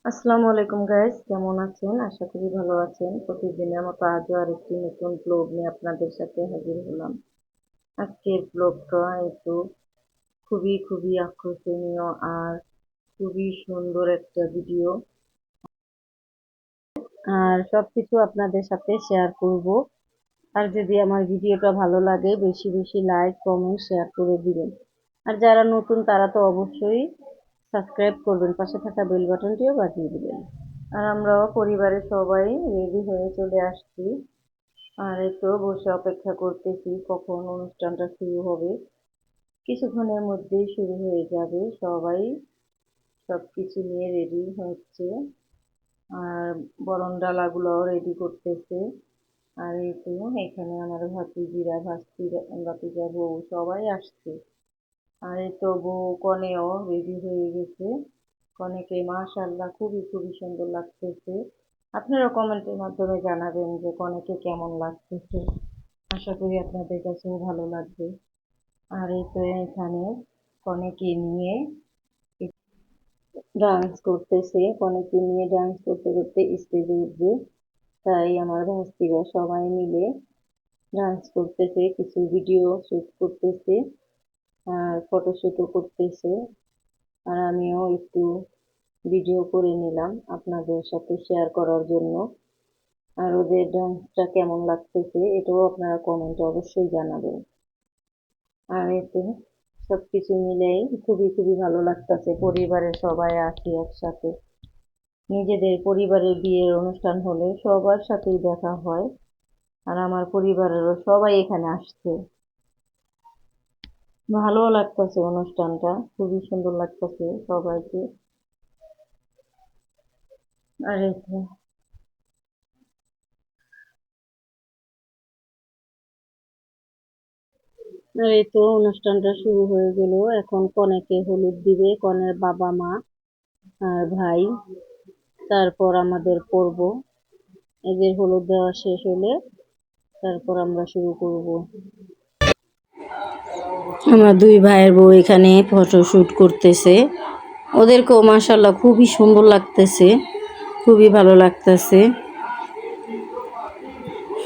আসসালামু আলাইকুম গাইস, কেমন আছেন? আশা করি ভালো আছেন। প্রতিদিনের মতো আজও আরেকটি নতুন ব্লগ নিয়ে আপনাদের সাথে হাজির হলাম। আজকের ব্লগটা একটু খুবই আকর্ষণীয় আর খুবই সুন্দর একটা ভিডিও, আর সবকিছু আপনাদের সাথে শেয়ার করব। আর যদি আমার ভিডিওটা ভালো লাগে বেশি বেশি লাইক কমেন্ট শেয়ার করে দিবেন। আর যারা নতুন তারা তো অবশ্যই সাবস্ক্রাইব করবেন, পাশে থাকা বেল বাটনটিও বাজিয়ে দিবেন। আর আমরাও পরিবারের সবাই রেডি হয়ে চলে আসছি। আর এই তো বসে অপেক্ষা করতেছি কখন অনুষ্ঠানটা শুরু হবে। কিছুক্ষণের মধ্যেই শুরু হয়ে যাবে। সবাই সবকিছু নিয়ে রেডি হচ্ছে, আর বরণডালাগুলোও রেডি করতেছে। আর এই তো এখানে আমার ভাতিজিরা ভাতিজা বউ সবাই আসছে। আর এই তো বউ কনেও রেডি হয়ে গেছে। কনেকে মাশাআল্লাহ খুবই সুন্দর লাগতেছে। আপনারা কমেন্টের মাধ্যমে জানাবেন যে কনেকে কেমন লাগতেছে। আশা করি আপনাদের কাছেও ভালো লাগবে। আর এই তো এখানে কনেকে নিয়ে ডান্স করতেছে, কনেকে নিয়ে ডান্স করতে করতে স্টেজে উঠবে। তাই আমার ভাস্তিরা সবাই মিলে ডান্স করতেছে, কিছু ভিডিও শুট করতেছে আর ফটোশুটও করতেছে। আর আমিও একটু ভিডিও করে নিলাম আপনাদের সাথে শেয়ার করার জন্য। আর ওদের ডান্সটা কেমন লাগতেছে এটাও আপনারা কমেন্টে অবশ্যই জানাবেন। আর এতে সবকিছু মিলেই খুবই ভালো লাগতেছে। পরিবারের সবাই আছি একসাথে। নিজেদের পরিবারের বিয়ের অনুষ্ঠান হলে সবার সাথেই দেখা হয়। আর আমার পরিবারেরও সবাই এখানে আসছে। ভালো লাগতেছে, অনুষ্ঠানটা খুবই সুন্দর লাগতেছে সবাইকে। আর এই তো অনুষ্ঠানটা শুরু হয়ে গেল। এখন কনেকে হলুদ দিবে কনের বাবা মা আর ভাই, তারপর আমাদের পরব। এদের হলুদ দেওয়া শেষ হলে তারপর আমরা শুরু করব। আমার দুই ভাইয়ের বউ এখানে ফটোশুট করতেছে। ওদেরকেও মাশাআল্লাহ খুবই সুন্দর লাগতেছে, খুবই ভালো লাগতেছে।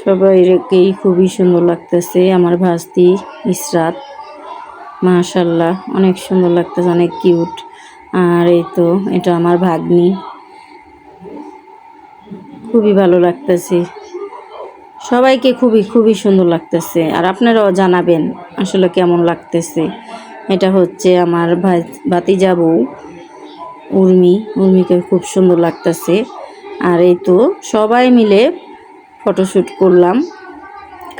সবাইকেই খুবই সুন্দর লাগতেছে। আমার ভাস্তি ইসরাত মাশাআল্লাহ অনেক সুন্দর লাগতেছে, অনেক কিউট। আর এই তো এটা আমার ভাগ্নি, খুবই ভালো লাগতেছে। সবাইকে খুবই সুন্দর লাগতেছে। আর আপনারাও জানাবেন আসলে কেমন লাগতেছে। এটা হচ্ছে আমার ভাতিজা বউ উর্মিকে খুব সুন্দর লাগতেছে। আর এই তো সবাই মিলে ফটোশ্যুট করলাম,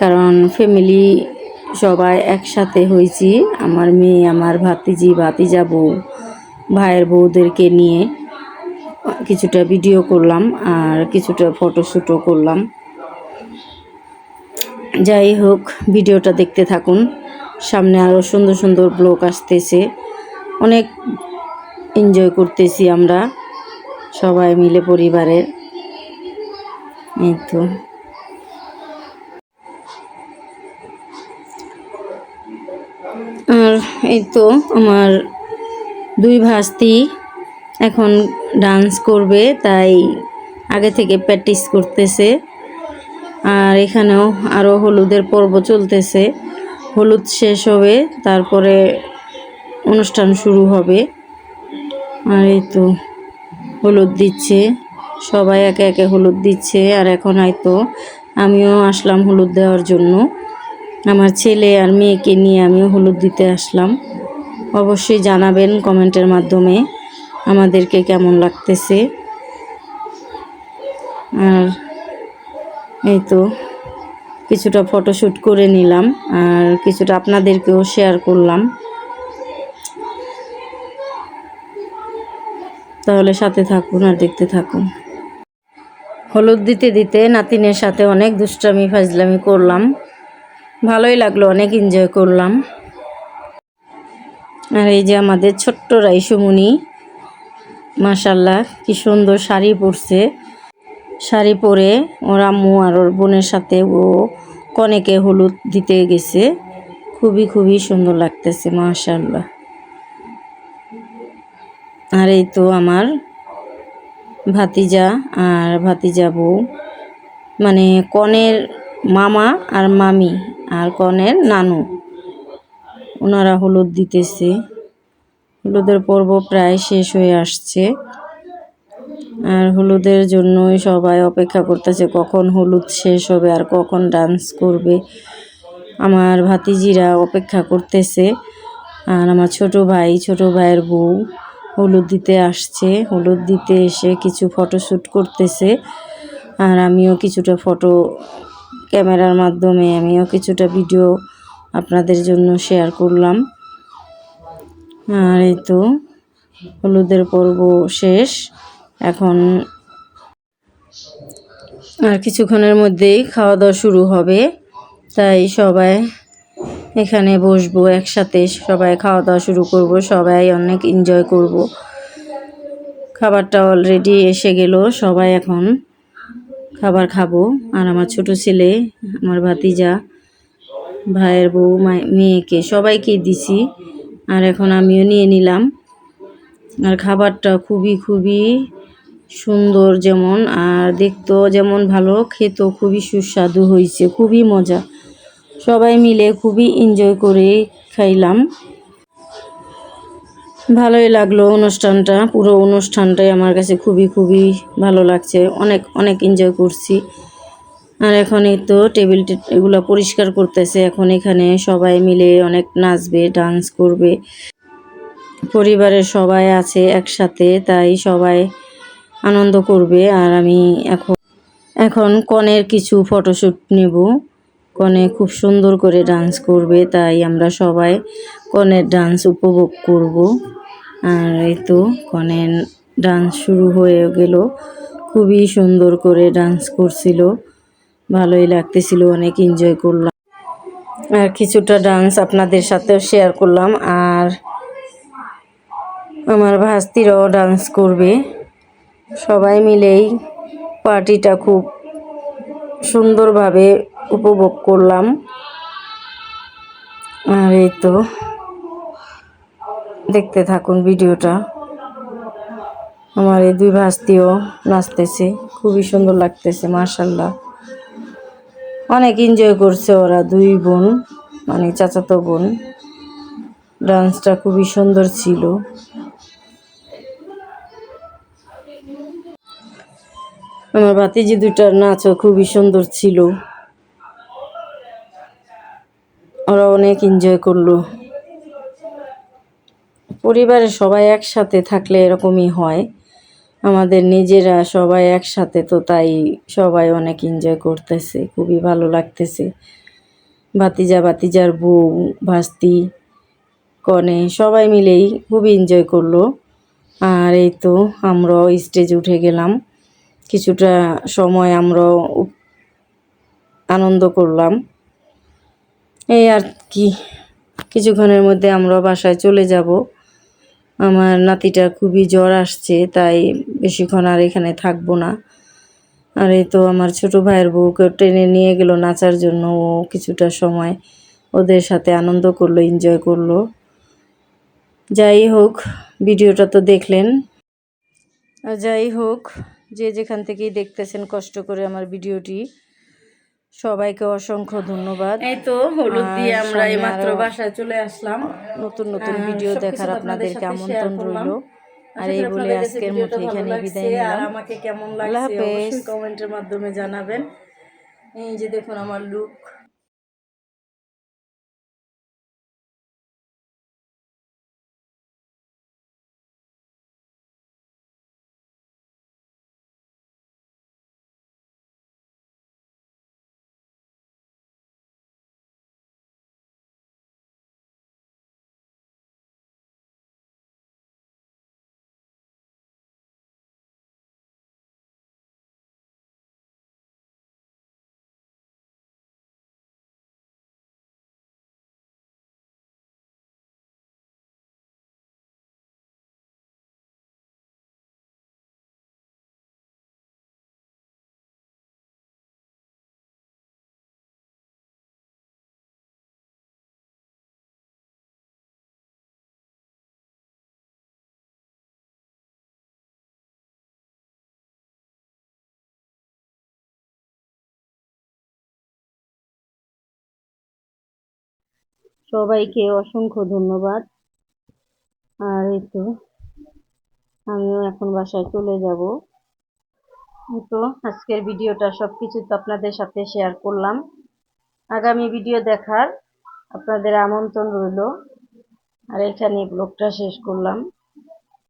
কারণ ফ্যামিলি সবাই একসাথে হয়েছি। আমার মেয়ে, আমার ভাতিজা বউ, ভাইয়ের বউদেরকে নিয়ে কিছুটা ভিডিও করলাম আর কিছুটা ফটোশ্যুটও করলাম। যাই হোক, ভিডিওটা দেখতে থাকুন। সামনে আরও সুন্দর ব্লগ আসতেছে, অনেক এনজয় করতেছি আমরা সবাই মিলে পরিবারের। এই তো আর এই তো আমার দুই ভাস্তি এখন ডান্স করবে, তাই আগে থেকে প্র্যাকটিস করতেছে। আর এখানেও আরও হলুদের পর্ব চলতেছে। হলুদ শেষ হবে, তারপরে অনুষ্ঠান শুরু হবে। আর এই তো হলুদ দিচ্ছে, সবাই একে একে হলুদ দিচ্ছে। আর এখন হয়তো আমিও আসলাম হলুদ দেওয়ার জন্য। আমার ছেলে আর মেয়েকে নিয়ে আমিও হলুদ দিতে আসলাম। অবশ্যই জানাবেন কমেন্টের মাধ্যমে আমাদেরকে কেমন লাগতেছে। আর এই তো কিছুটা ফটোশ্যুট করে নিলাম আর কিছুটা আপনাদেরকেও শেয়ার করলাম। তাহলে সাথে থাকুন আর দেখতে থাকুন। হলুদ দিতে দিতে নাতিনের সাথে অনেক দুষ্টামি ফাজলামি করলাম, ভালোই লাগলো, অনেক এনজয় করলাম। আর এই যে আমাদের ছোট্ট রাইসুমণি মাশাআল্লাহ কি সুন্দর শাড়ি পরছে। শাড়ি পরে ওর আম্মু আর ওর বোনের সাথে ও কনেকে হলুদ দিতে গেছে। খুবই সুন্দর লাগতেছে মাশাআল্লাহ। আর এই তো আমার ভাতিজা আর ভাতিজা বউ, মানে কনের মামা আর মামি আর কনের নানু, ওনারা হলুদ দিতেছে। হলুদের পর্ব প্রায় শেষ হয়ে আসছে, আর হলুদের জন্যই সবাই অপেক্ষা করতেছে কখন হলুদ শেষ হবে আর কখন ডান্স করবে। আমার ভাতিজিরা অপেক্ষা করতেছে, আর আমার ছোট ভাইয়ের বউ হলুদ দিতে আসছে। হলুদ দিতে এসে কিছু ফটোশ্যুট করতেছে, আর আমিও কিছুটা ফটো ক্যামেরার মাধ্যমে আমিও কিছুটা ভিডিও আপনাদের জন্য শেয়ার করলাম। আর এই তো হলুদের পর্ব শেষ, এখন আর কিছুক্ষণের মধ্যেই খাওয়া দাওয়া শুরু হবে, তাই সবাই এখানে বসবো একসাথে, সবাই খাওয়া দাওয়া শুরু করব, সবাই অনেক এনজয় করব। খাবারটা অলরেডি এসে গেল, সবাই এখন খাবার খাবো। আর আমার ছোট ছেলে, আমার ভাতিজা, ভাইয়ের বউ, মেয়েকে সবাইকে দিছি, আর এখন আমিও নিয়ে নিলাম। আর খাবারটা খুবই খুবই সুন্দর, যেমন আর দেখতেও যেমন ভালো, খেতেও খুবই সুস্বাদু হয়েছে, খুবই মজা। সবাই মিলে খুবই এনজয় করে খাইলাম, ভালোই লাগলো অনুষ্ঠানটা। পুরো অনুষ্ঠানটাই আমার কাছে খুবই খুবই ভালো লাগছে, অনেক অনেক এনজয় করছি। আর এখন এই তো টেবিল এগুলো পরিষ্কার করতেছে, এখন এখানে সবাই মিলে অনেক নাচবে, ডান্স করবে। পরিবারের সবাই আছে একসাথে, তাই সবাই আনন্দ করবে। আর আমি এখন কনের কিছু ফটোশ্যুট নেব। কনে খুব সুন্দর করে ডান্স করবে, তাই আমরা সবাই কনের ডান্স উপভোগ করব। আর এই তো কনের ডান্স শুরু হয়ে গেল, খুবই সুন্দর করে ডান্স করছিল, ভালোই লাগতেছিল, অনেক এনজয় করলাম। আর কিছুটা ডান্স আপনাদের সাথেও শেয়ার করলাম। আর আমার ভাস্তিরাও ডান্স করবে, সবাই মিলেই পার্টিটা খুব সুন্দরভাবে উপভোগ করলাম। আর এই তো দেখতে থাকুন ভিডিওটা। আমার এই দুই ভাস্তিও নাচতেছে, খুবই সুন্দর লাগতেছে, মাশাআল্লাহ, অনেক এনজয় করছে ওরা দুই বোন, মানে চাচাতো বোন। ডান্সটা খুবই সুন্দর ছিল। আমার ভাতিজি দুটার নাচও খুবই সুন্দর ছিল, ওরা অনেক এনজয় করলো। পরিবারের সবাই একসাথে থাকলে এরকমই হয়, আমাদের নিজেরা সবাই একসাথে, তো তাই সবাই অনেক এনজয় করতেছে, খুবই ভালো লাগতেছে। ভাতিজার বউ, ভাস্তি, কনে সবাই মিলেই খুবই এনজয় করলো। আর এই তো আমরাও স্টেজে উঠে গেলাম, কিছুটা সময় আমরাও আনন্দ করলাম। এই আর কি, কিছুক্ষণের মধ্যে আমরা বাসায় চলে যাব। আমার নাতিটা খুবই জ্বর আসছে, তাই বেশিক্ষণ আর এখানে থাকবো না। আর এই তো আমার ছোট ভাইয়ের বউকে টেনে নিয়ে গেল নাচার জন্য, ও কিছুটা সময় ওদের সাথে আনন্দ করলো, এনজয় করলো। যাই হোক, ভিডিওটা তো দেখলেন। যাই হোক, যে যেখান থেকেই দেখতেছেন কষ্ট করে আমার ভিডিওটি, সবাইকে অসংখ্য ধন্যবাদ। এই তো হলুদ দিয়ে আমরা এইমাত্র বাসায় চলে আসলাম, নতুন নতুন ভিডিও দেখার আপনাদেরকে আমন্ত্রণ রইল। আর এই বলে আজকের মতো এখানে বিদায় নিলাম। আর আমাকে কেমন লাগছে অবশ্যই কমেন্টের মাধ্যমে জানাবেন। এই যে দেখুন আমার লুক। সবাইকে অসংখ্য ধন্যবাদ। আর এই তো আমিও এখন বাসায় চলে যাব। তো আজকের ভিডিওটা সবকিছু তো আপনাদের সাথে শেয়ার করলাম। আগামী ভিডিও দেখার আপনাদের আমন্ত্রণ রইল। আর এখানে ব্লগটা শেষ করলাম।